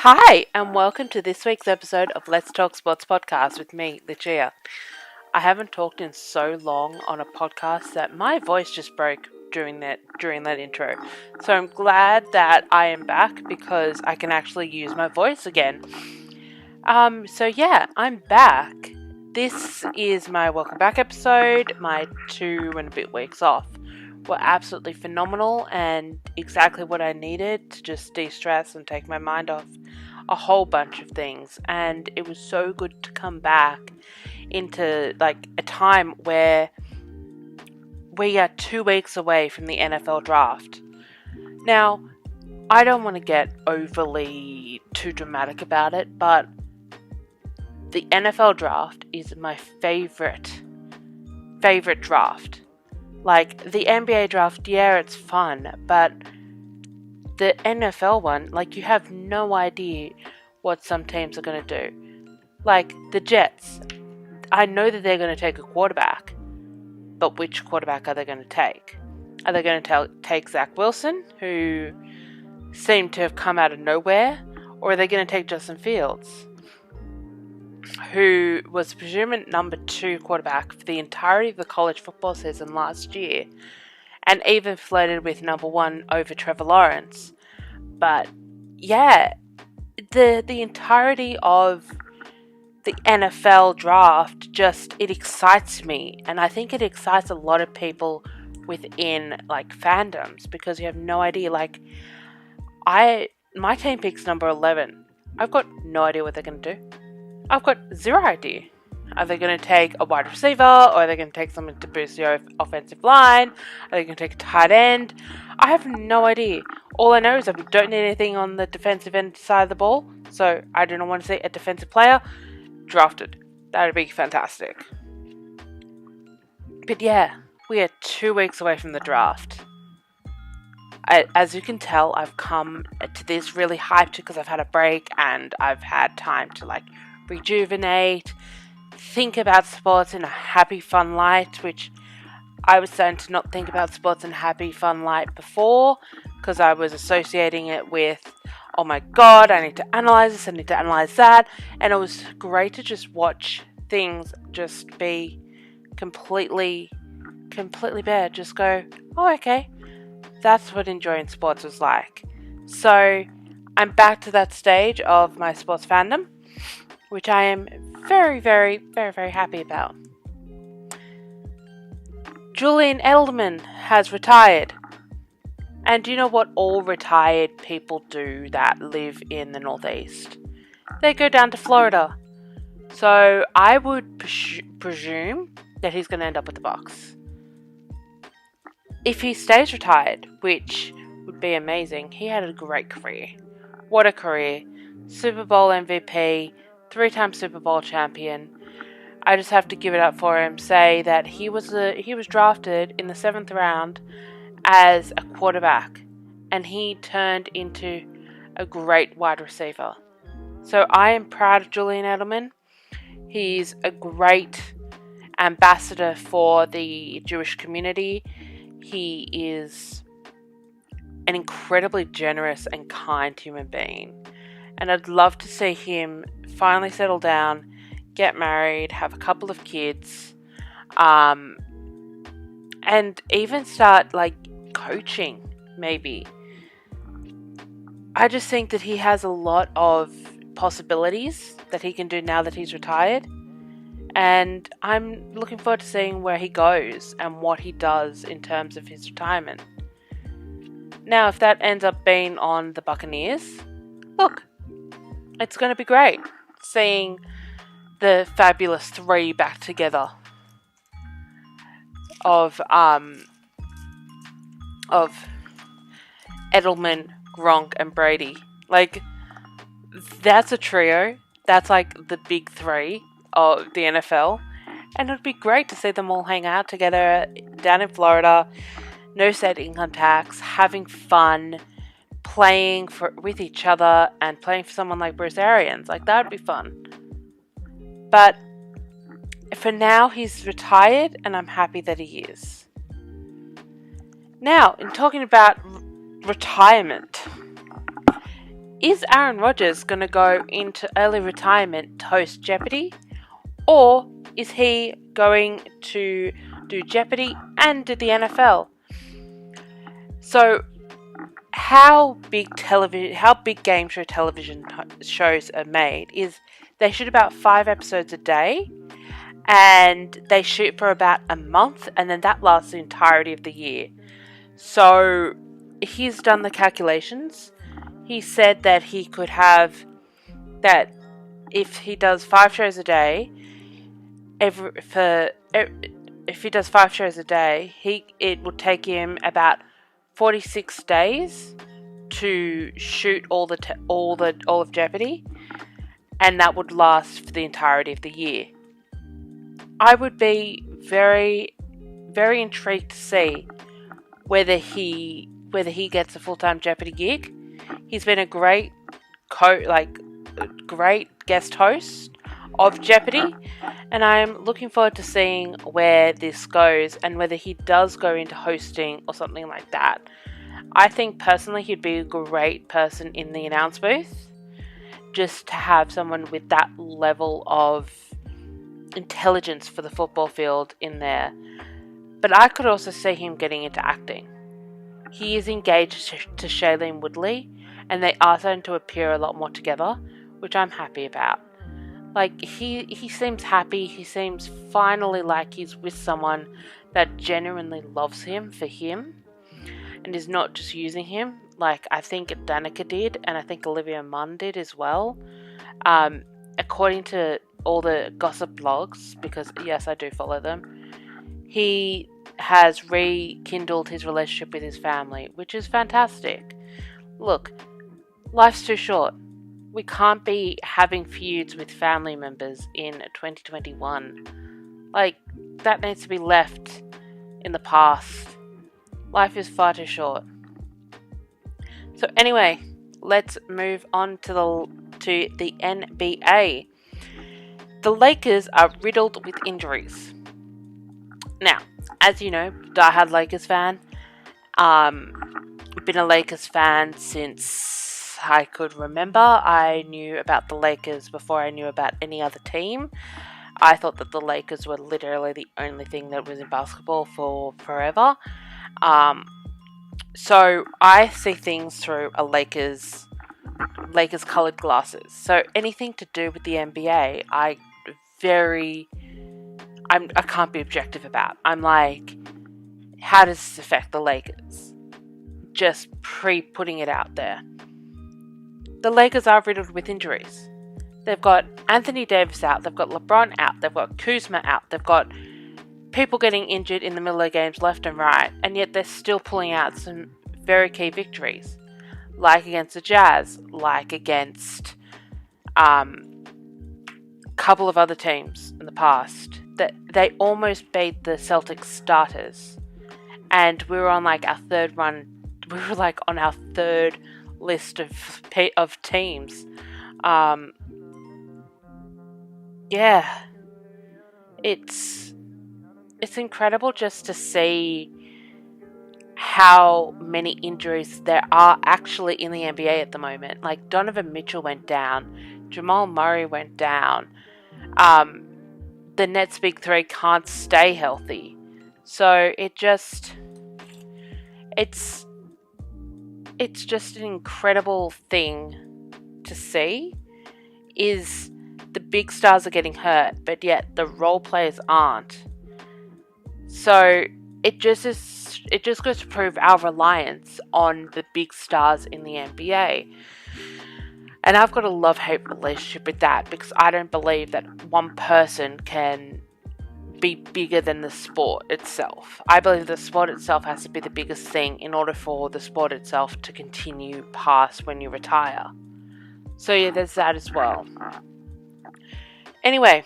Hi, and welcome to this week's episode of Let's Talk Sports Podcast with me, Lucia. I haven't talked in so long on a podcast that my voice just broke during that intro. So I'm glad that I am back because I can actually use my voice again. I'm back. This is my welcome back episode. My 2 and a bit weeks off were absolutely phenomenal and exactly what I needed to just de-stress and take my mind off a whole bunch of things. And it was so good to come back into like a time where we are 2 weeks away from the NFL draft. Now, I don't want to get overly too dramatic about it, but the NFL draft is my favorite draft. Like, the NBA draft, yeah, it's fun, but the NFL one, like, you have no idea what some teams are going to do. Like, the Jets, I know that they're going to take a quarterback, but which quarterback are they going to take? Are they going to take Zach Wilson, who seemed to have come out of nowhere, or are they going to take Justin Fields, who was presumed number 2 quarterback for the entirety of the college football season last year, and even flirted with number 1 over Trevor Lawrence. But yeah, the entirety of the NFL draft it excites me, and I think it excites a lot of people within like fandoms because you have no idea. Like, my team picks number 11. I've got no idea what they're going to do. I've got zero idea. Are they going to take a wide receiver, or are they going to take someone to boost the offensive line? Are they going to take a tight end? I have no idea. All I know is that we don't need anything on the defensive end side of the ball, so I do not want to see a defensive player drafted. That would be fantastic. But yeah, we are 2 weeks away from the draft. As you can tell, I've come to this really hyped because I've had a break and I've had time to like rejuvenate, think about sports in a happy, fun light, which I was starting to not think about sports in a happy, fun light before because I was associating it with, oh my god, I need to analyze this, I need to analyze that, and it was great to just watch things just be completely bad. Just go, oh, okay, that's what enjoying sports was like. So I'm back to that stage of my sports fandom, which I am very, very, very, very happy about. Julian Edelman has retired. And do you know what all retired people do that live in the Northeast? They go down to Florida. So I would presume that he's going to end up with the Bucs. If he stays retired, which would be amazing, he had a great career. What a career. Super Bowl MVP, 3-time Super Bowl champion. I just have to give it up for him, say that he was drafted in the 7th round as a quarterback, and he turned into a great wide receiver. So I am proud of Julian Edelman. He's a great ambassador for the Jewish community. He is an incredibly generous and kind human being. And I'd love to see him finally settle down, get married, have a couple of kids, and even start like coaching, maybe. I just think that he has a lot of possibilities that he can do now that he's retired. And I'm looking forward to seeing where he goes and what he does in terms of his retirement. Now, if that ends up being on the Buccaneers, look, it's going to be great seeing the fabulous 3 back together of Edelman, Gronk, and Brady. Like, that's a trio. That's like the big 3 of the NFL. And it would be great to see them all hang out together down in Florida. No state income tax, having fun, playing with each other, and playing for someone like Bruce Arians. Like, that would be fun. But for now, he's retired, and I'm happy that he is. Now, in talking about retirement, is Aaron Rodgers going to go into early retirement to host Jeopardy? Or is he going to do Jeopardy and do the NFL? So, how big game show television shows are made is they shoot about 5 episodes a day, and they shoot for about a month, and then that lasts the entirety of the year. So he's done the calculations. He said that he could have that if he does 5 shows a day, if he does 5 shows a day, it would take him about 46 days to shoot all of Jeopardy, and that would last for the entirety of the year. I would be very, very intrigued to see whether he gets a full-time Jeopardy gig. He's been a great guest host of Jeopardy, and I'm looking forward to seeing where this goes and whether he does go into hosting or something like that. I think personally he'd be a great person in the announce booth, just to have someone with that level of intelligence for the football field in there. But I could also see him getting into acting. He is engaged to Shailene Woodley, and they are starting to appear a lot more together, which I'm happy about. Like, he seems happy. He seems finally like he's with someone that genuinely loves him for him and is not just using him, like I think Danica did, and I think Olivia Munn did as well. According to all the gossip blogs, because yes, I do follow them, he has rekindled his relationship with his family, which is fantastic. Look, life's too short. We can't be having feuds with family members in 2021. Like, that needs to be left in the past. Life is far too short. So anyway, let's move on to the NBA. The Lakers are riddled with injuries. Now, as you know, diehard Lakers fan. Been a Lakers fan since I could remember. I knew about the Lakers before I knew about any other team. I thought that the Lakers were literally the only thing that was in basketball for forever. So I see things through a Lakers coloured glasses. So anything to do with the NBA, I can't be objective about. I'm like, how does this affect the Lakers? Just putting it out there. The Lakers are riddled with injuries. They've got Anthony Davis out, they've got LeBron out, they've got Kuzma out, they've got people getting injured in the middle of games left and right, and yet they're still pulling out some very key victories, like against the Jazz, like against a couple of other teams in the past. That they almost beat the Celtics starters, and we were on like our third run. We were like on our third list of teams. Yeah, it's incredible just to see how many injuries there are actually in the NBA at the moment. Like, Donovan Mitchell went down, Jamal Murray went down. The Nets' big three can't stay healthy, so it's just an incredible thing to see. Is the big stars are getting hurt, but yet the role players aren't. So it just goes to prove our reliance on the big stars in the NBA. And I've got a love-hate relationship with that, because I don't believe that one person can be bigger than the sport itself. I believe the sport itself has to be the biggest thing in order for the sport itself to continue past when you retire. So yeah, there's that as well. Anyway,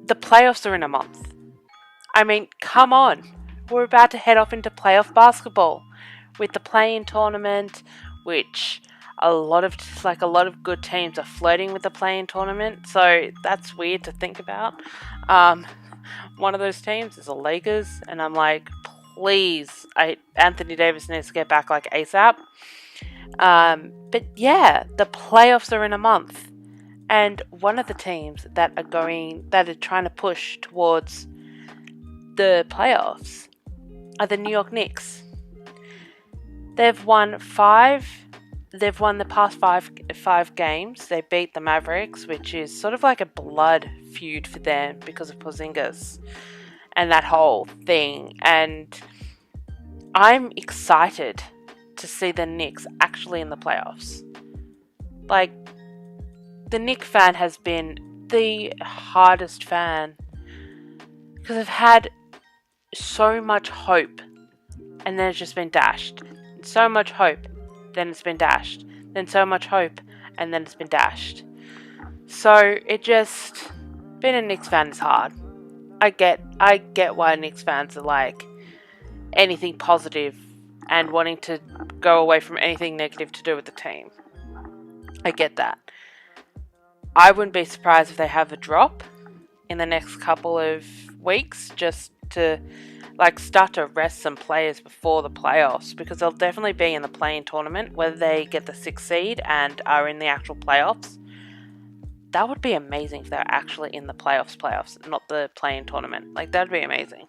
the playoffs are in a month. I mean, come on. We're about to head off into playoff basketball with the play-in tournament, which a lot of good teams are flirting with the play-in tournament. So that's weird to think about. One of those teams is the Lakers, and I'm like, please, Anthony Davis needs to get back like ASAP. But yeah, the playoffs are in a month, and one of the teams that are trying to push towards the playoffs are the New York Knicks. They've won the past five games. They beat the Mavericks, which is sort of like a blood feud for them because of Porzingis and that whole thing. And I'm excited to see the Knicks actually in the playoffs. Like, the Knicks fan has been the hardest fan because I've had so much hope and then it's just been dashed. So much hope, then it's been dashed. Then so much hope, and then it's been dashed. So being a Knicks fan is hard. I get why Knicks fans are like anything positive and wanting to go away from anything negative to do with the team. I get that. I wouldn't be surprised if they have a drop in the next couple of weeks just to start to rest some players before the playoffs, because they'll definitely be in the play-in tournament, whether they get the 6th seed and are in the actual playoffs. That would be amazing if they're actually in the playoffs, not the play-in tournament. That would be amazing.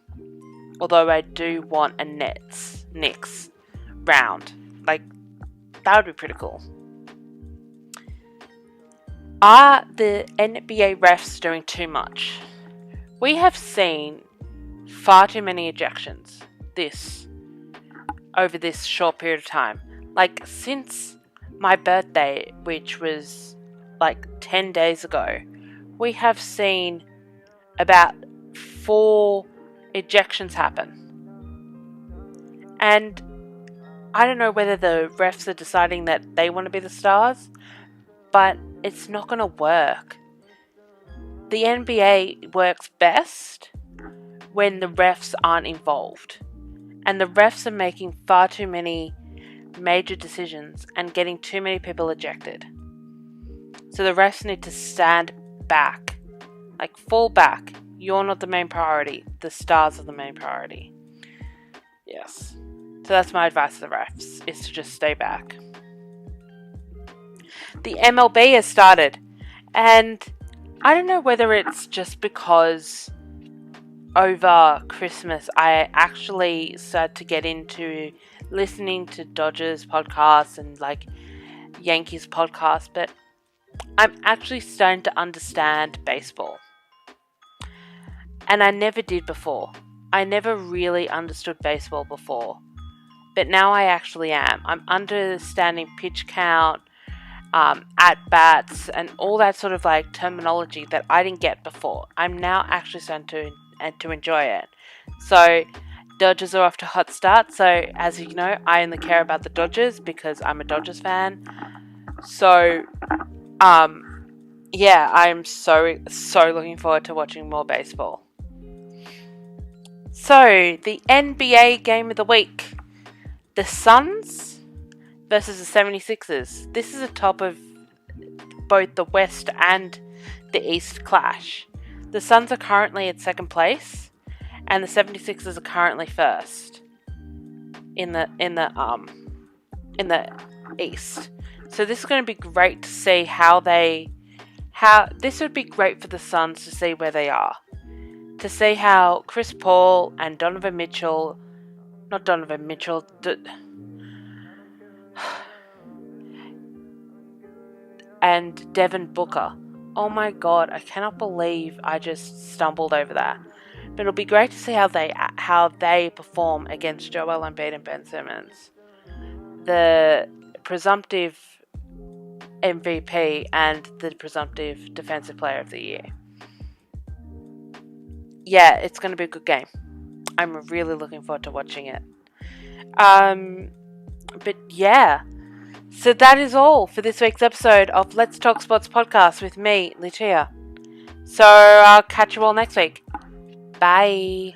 Although I do want a Knicks round. That would be pretty cool. Are the NBA refs doing too much? We have seen far too many ejections over this short period of time. Since my birthday, which was 10 days ago, we have seen about 4 ejections happen. And I don't know whether the refs are deciding that they want to be the stars, but it's not going to work. The NBA works best when the refs aren't involved. And the refs are making far too many major decisions and getting too many people ejected. So the refs need to stand back. Fall back. You're not the main priority. The stars are the main priority. Yes. So that's my advice to the refs, is to just stay back. The MLB has started. And I don't know whether it's just because over Christmas I actually started to get into listening to Dodgers podcasts and Yankees podcasts, but I'm actually starting to understand baseball. And I never did before. I never really understood baseball before. But now I actually am. I'm understanding pitch count, at-bats, and all that sort of terminology that I didn't get before. I'm now actually starting to enjoy it. So, Dodgers are off to a hot start. So, as you know, I only care about the Dodgers because I'm a Dodgers fan. So, yeah, I'm so looking forward to watching more baseball. So, the NBA game of the week. The Suns versus the 76ers. This is a top of both the West and the East clash. The Suns are currently at 2nd place, and the 76ers are currently 1st in the East. So this is going to be great to see this would be great for the Suns to see where they are. To see how Chris Paul and and Devin Booker. Oh my god, I cannot believe I just stumbled over that. But it'll be great to see how they perform against Joel Embiid and Ben Simmons, the presumptive MVP and the presumptive Defensive Player of the Year. Yeah, it's going to be a good game. I'm really looking forward to watching it. But yeah, so that is all for this week's episode of Let's Talk Sports Podcast with me, Lucia. So I'll catch you all next week. Bye.